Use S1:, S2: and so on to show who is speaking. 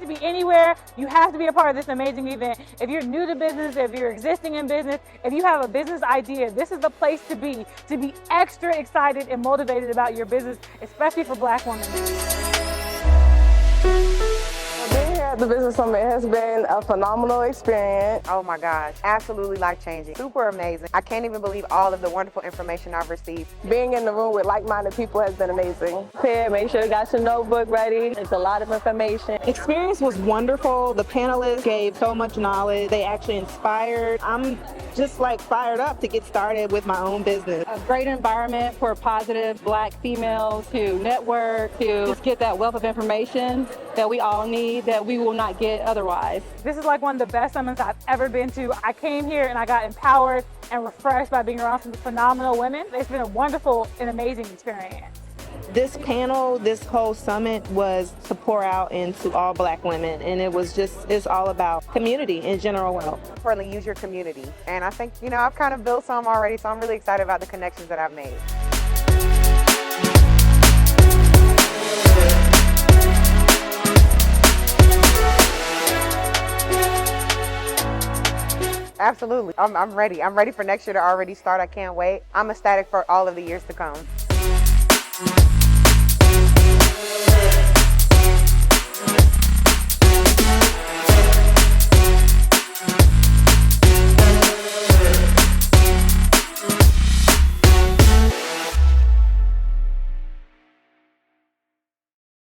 S1: be anywhere. You have to be a part of this amazing event. If you're new to business, if you're existing in business, if you have a business idea, this is the place to be extra excited and motivated about your business, especially for Black women.
S2: Being here at the Business Summit has been a phenomenal experience.
S3: Oh my gosh, absolutely life-changing, super amazing. I can't even believe all of the wonderful information I've received.
S2: Being in the room with like-minded people has been amazing. Make sure you got your notebook ready. It's a lot of information.
S4: Experience was wonderful. The panelists gave so much knowledge. They actually inspired. I'm just like fired up to get started with my own business.
S5: A great environment for positive Black females to network, to just get that wealth of information that we all need, that we will not get otherwise.
S1: This is like one of the best summits I've ever been to. I came here and I got empowered and refreshed by being around some phenomenal women. It's been a wonderful and amazing experience.
S4: This panel, this whole summit was to pour out into all Black women, and it's all about community and general wealth.
S3: Importantly, use your community. And I think, I've kind of built some already, so I'm really excited about the connections that I've made. Absolutely. I'm ready. I'm ready for next year to already start. I can't wait. I'm ecstatic for all of the years to come.